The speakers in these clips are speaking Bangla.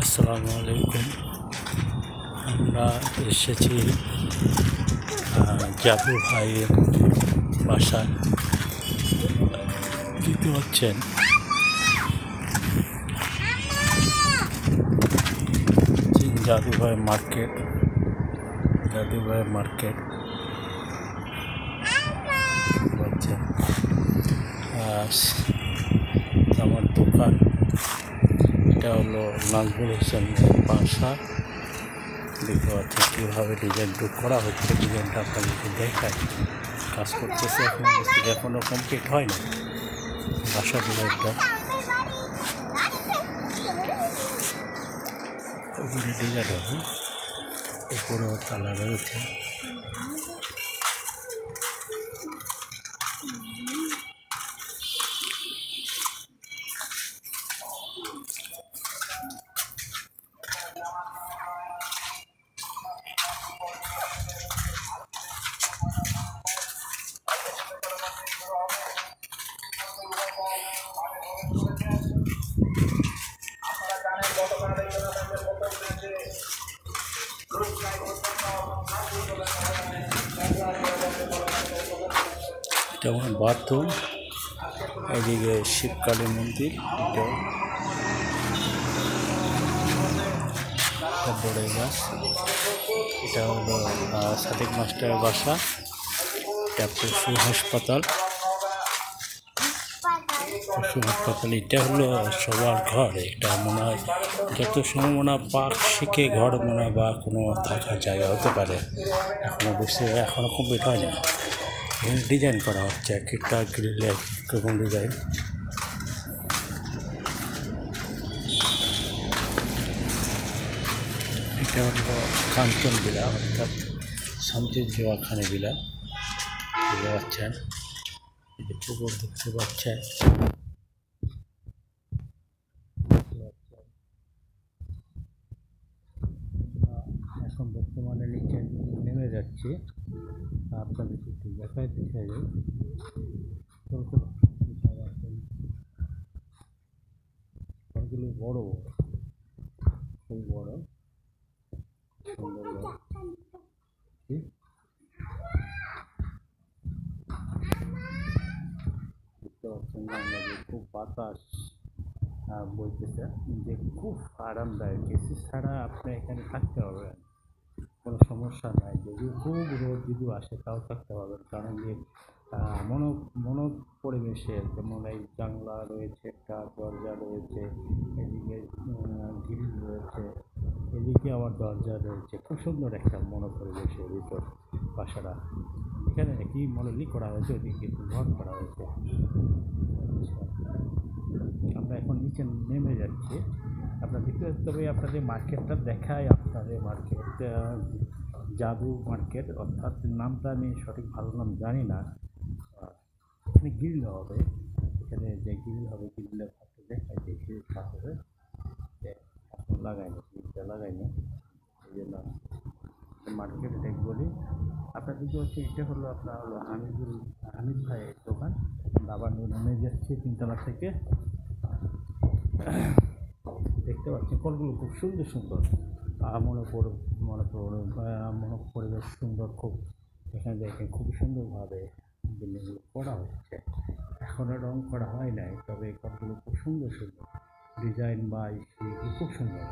আসসালামু আলাইকুম। আমরা এসেছি জাদু ভাইয়ের বাসায়। দেখতে পাচ্ছেন জাদু ভাইয়ের মার্কেট। জাদু ভাইয়ের মার্কেট দেখতে পাচ্ছেন। আমার দোকান, এটা হলো নাজমুল হোসেনের বাসা। দেখতে পাচ্ছি কীভাবে ডিজাইনটা করা হচ্ছে। ডিজাইনটা আপনাদেরকে দেখায়। কাজ করতেছে এখনও কমপ্লিট হয় না বাসা ডিজাইনটা। উপরে ডিজাইন হবে, উপরেও তালা রয়েছে। এটা আমার বাথরুম। এদিকে শিবকালী মন্দির। এটা বড় গাছ। এটা হলো সাদিক মাস্টারের বাসা। এটা পশু হাসপাতাল। এটা হলো সবার ঘর। এটা মনে হয় যত সময় মনে হয় পার্ক শিখে ঘর মনে হয় বা কোনো থাকার জায়গা হতে পারে। এখনও কমপ্লিট হয় না। এখানে ডিজাইন করা হচ্ছে, এক একটা গ্রিলে এক রকম ডিজাইন। এটা হলো কাঞ্চন বিলা, অর্থাৎ শান্তির জোয়াখানে বিলা। দেখতে পাচ্ছেন, পুকুর দেখতে পাচ্ছেন। এখন বর্তমানে নিচে নেমে যাচ্ছে। আপনাদের একটু দেখাইতে চাই। ঘরগুলো বড় বড়, খুব বড়, সুন্দর ঘর। দেখতে পাচ্ছেন বাংলাদেশ খুব বাতাস বইতেছে, যে খুব আরামদায়ক। এসি ছাড়া আপনি এখানে থাকতে পারবেন, কোনো সমস্যা নাই। যদিও খুব রোদ যদি আসে তাও থাকতে পারবেন, কারণ যে মনো পরিবেশে, যেমন এই জানলা রয়েছে, একটা দরজা রয়েছে, এদিকে গ্রিল রয়েছে, এদিকে আবার দরজা রয়েছে। খুব সুন্দর একটা মনো পরিবেশের ভিতর বাসাটা। এখানে কি মডেলই করা হয়েছে, ওইদিকে কিন্তু ঘর করা হয়েছে। আমরা এখন নিচে নেমে যাচ্ছি। আপনাদেরকে তবে আপনাদের মার্কেটটা দেখায়। আপনাদের মার্কেট জাদু মার্কেট, অর্থাৎ নামটা আমি সঠিক ভালো নাম জানি না। এখানে গ্রিল হবে, এখানে যে গ্রিল হবে, গ্রিলের পাশে দেখায় যে গ্রিলটা হবে। এখন লাগাইনি, গ্রিলটা লাগাইনি, এই জন্য মার্কেট দেখ বলি। আপনাদেরকে হচ্ছে এটা হলো আপনার হলো হামিদ ভাইয়ের দোকান। আবার নেমে যাচ্ছে তিনতলা থেকে। দেখতে পাচ্ছেন কলগুলো খুব সুন্দর সুন্দর। মনে পরিবেশ সুন্দর খুব। এখানে দেখেন খুব সুন্দরভাবে বিল্ডিংগুলো করা হচ্ছে। এখনও রং করা হয় নাই, তবে কলগুলো খুব সুন্দর সুন্দর ডিজাইন বা খুব সুন্দর।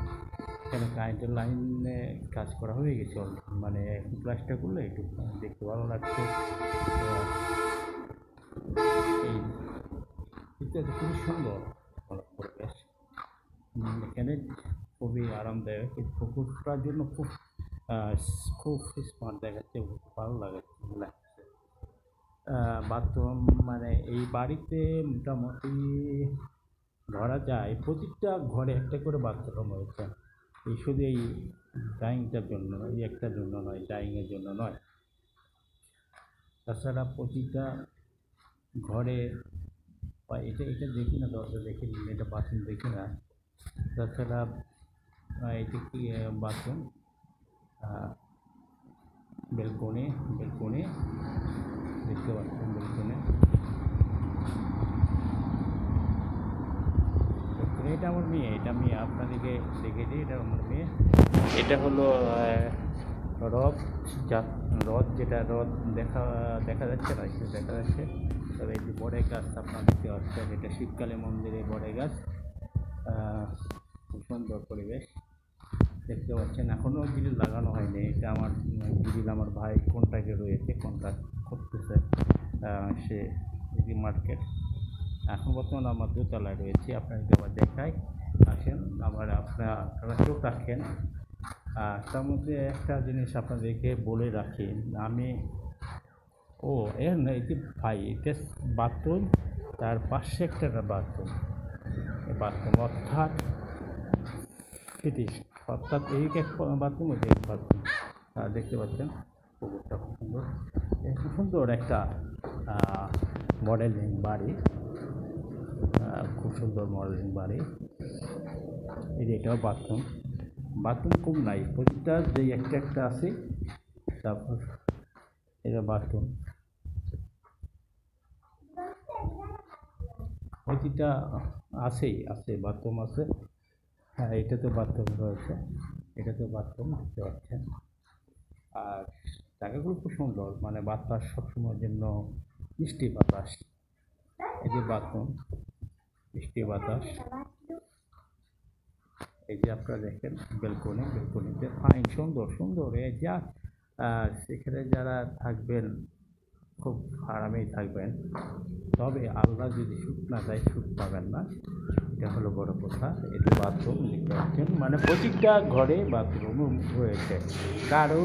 এখানে কারেন্টের লাইনে কাজ করা হয়ে গেছে অলরেডি, মানে প্লাসটা করলে একটু দেখতে ভালো লাগছে। এই ইত্যাদি খুবই সুন্দর পরিবেশ। এখানে খুবই আরামদায়ক। পুকুরটার জন্য খুব খুব স্মার্ট দেখাচ্ছে, ভালো লাগছে। বাথরুম মানে এই বাড়িতে মোটামুটি ধরা যায় প্রতিটা ঘরে একটা করে বাথরুম রয়েছে। এই শুধু এই ডাইনিংটার জন্য নয়, এই একটার জন্য নয়, ডাইনিংয়ের জন্য নয়। তাছাড়া প্রতিটা ঘরে বা এটা দেখি না, দরজা দেখি না, এটা বাথরুম দেখি না। তাছাড়া এটা কি বাথরুম, বেলকনি দেখতে পাচ্ছেন। বেলকনি এটা আমার মেয়ে, এটা মেয়ে আপনাদেরকে দেখে দিই, এটা আমার মেয়ে। এটা হলো হ্রদ, হ্রদ যেটা হ্রদ দেখা যাচ্ছে না, একটু দেখা যাচ্ছে। তবে এই যে বড়ে গাছ আপনারা দেখতে পাচ্ছেন, এটা শিবকালী মন্দিরে বড়ে গাছ। খুব সুন্দর পরিবেশ দেখতে পাচ্ছেন। এখনও গ্রিল লাগানো হয়নি, এটা আমার গ্রিল আমার ভাই কন্ট্রাক্টে রয়েছে, কন্ট্রাক্ট করতেছে সে। এটি মার্কেট। এখন বর্তমানে আমার দোতলায় রয়েছে, আপনাদেরকে আবার দেখাই, আসেন আবার আপনারা চোখ রাখেন। তার মধ্যে একটা জিনিস আপনাদেরকে বলে রাখি আমি, এই যে ভাই, এটা বাথরুম, তার পাশে একটা বাথরুম, অর্থাৎ অর্থাৎ এই এক বাথরুম, ওই এক বাথরুম। দেখতে পাচ্ছেন পুকুরটা খুব সুন্দর একটা মডেলিং বাড়ি, খুব সুন্দর মডেলিং বাড়ি। এই যে এটাও বাথরুম কম নাই, প্রতিটা যে একটা আছে। তারপর এটা বাথরুম, প্রতিটা আছে বাথরুম আছে। হ্যাঁ, এটাতে বাথরুম রয়েছে, এটাতে বাথরুম দেখতে পাচ্ছেন। আর জায়গাগুলো খুব সুন্দর, মানে বাতাস সবসময়ের জন্য মিষ্টি বাতাস। এই যে বাথরুম, মিষ্টি বাতাস। এই যে আপনারা দেখেন বেলকনিতে ফাইন, সুন্দর এই যা। সেখানে যারা থাকবেন খুব আরামেই থাকবেন, তবে আল্লাহ যদি সুখ না দেয়, সুখ পাবেন না, এটা হলো বড় কথা। এটা বাথরুম দেখতে পাচ্ছেন, মানে প্রতিটা ঘরে বাথরুম রয়েছে। কারো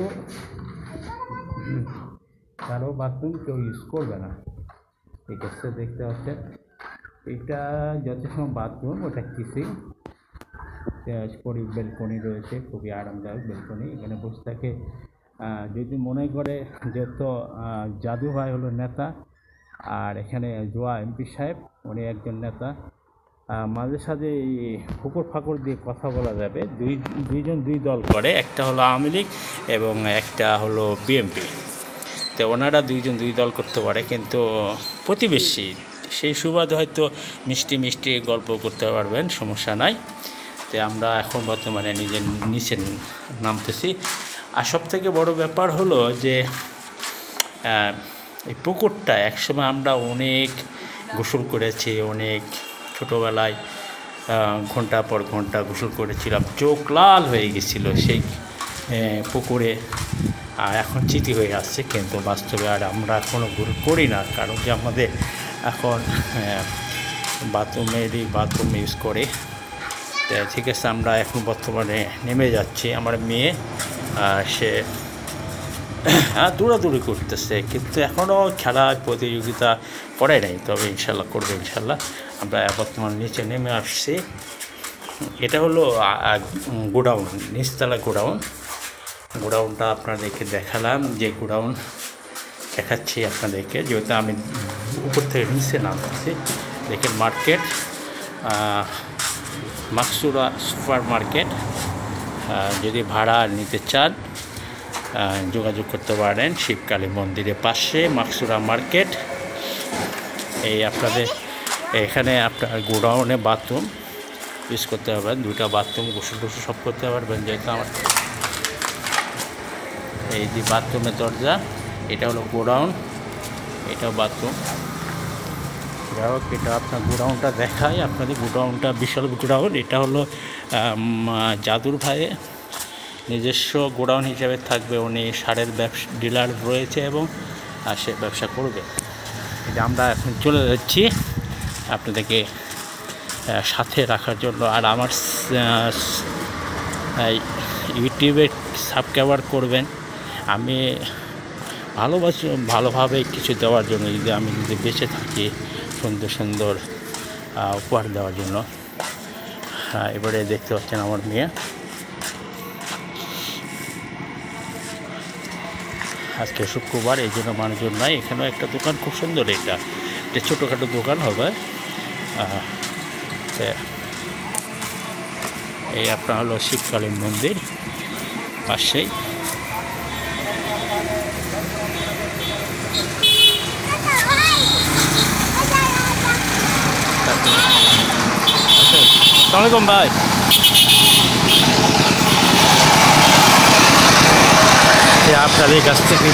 বাথরুম কেউ ইউজ করবে না, ঠিক আছে। দেখতে পাচ্ছেন এটা যথেষ্ট বাথরুম, ওটা কিচিং। বেলকনি রয়েছে, খুবই আরামদায়ক বেলকনি। এখানে বসে থাকে, যদি মনে করে যেহেতু জাদু ভাই হলো নেতা, আর এখানে জোয়া এমপি সাহেব, উনি একজন নেতা। মাঝে সাঝে এই ফাঁকর দিয়ে কথা বলা যাবে। দুইজন দুই দল করে, একটা হলো আওয়ামী লীগ এবং একটা হলো বিএনপি। তো ওনারা দুইজন দুই দল করতে পারে, কিন্তু প্রতিবেশী সেই সুবাদে হয়তো মিষ্টি গল্প করতে পারবেন, সমস্যা নাই। তো আমরা এখন বর্তমানে নিচে নামতেছি। আর সবথেকে বড় ব্যাপার হলো যে এই পুকুরটা একসময় আমরা অনেক গোসল করেছি, অনেক ছোটোবেলায় ঘন্টা পর ঘন্টা গোসল করেছিলাম, চোখ লাল হয়ে গেছিলো সেই পুকুরে। আর এখন চিঠি হয়ে আসছে, কিন্তু বাস্তবে আর আমরা এখনও গোসল করি না, কারণ যে আমাদের এখন বাথরুম ইউজ করে। ঠিক আছে, আমরা এখন বর্তমানে নেমে যাচ্ছি। আমার মেয়ে সে দৌড়াদৌড়ি করতেছে, কিন্তু এখনও খেলা প্রতিযোগিতা করে নাই, তবে ইনশাল্লাহ করবে ইনশাল্লাহ। আমরা বর্তমানে নিচে নেমে আসছি। এটা হলো গোডাউন, নিচতলা গোডাউনটা আপনাদেরকে দেখালাম, যে গোডাউন দেখাচ্ছি আপনাদেরকে, যেহেতু আমি উপর থেকে নিচে নামতেছি। দেখেন মার্কেট, মাকসুরা সুপার মার্কেট। যদি ভাড়া নিতে চান যোগাযোগ করতে পারেন, শিবকালী মন্দিরের পাশে মাকসুরা মার্কেট। এই আপনাদের এখানে আপনার গোডাউনে বাথরুম ইউজ করতে পারবেন, 2টা বাথরুম, গোসল সব করতে পারবেন। যেহেতু আমার এই যে বাথরুমের দরজা, এটা হলো গোডাউন, এটাও বাথরুম। যাই হোক, এটা আপনার গোডাউনটা দেখায় আপনাদের। গোডাউনটা বিশাল গোডাউন। এটা হলো জাদুর ভাইয়ের নিজস্ব গোডাউন হিসেবে থাকবে। উনি সারের ডিলার রয়েছে এবং সে ব্যবসা করবে। এটা আমরা এখন চলে যাচ্ছি আপনাদেরকে সাথে রাখার জন্য। আর আমার ইউটিউবে সাবস্ক্রাইব করবেন। আমি ভালোভাবে কিছু দেওয়ার জন্য, আমি যদি বেঁচে থাকি, সুন্দর উপহার দেওয়ার জন্য। এবারে দেখতে পাচ্ছেন আমার মেয়ে। আজকে শুক্রবার, এই জন্য মানুষজন নাই। এখানেও একটা দোকান খুব সুন্দর, এটা ছোটোখাটো দোকান হবে। এই আপনার হলো শিবকালী মন্দির পাশেই। সালামালাইকুম ভাই। আপনাদের কাছ থেকে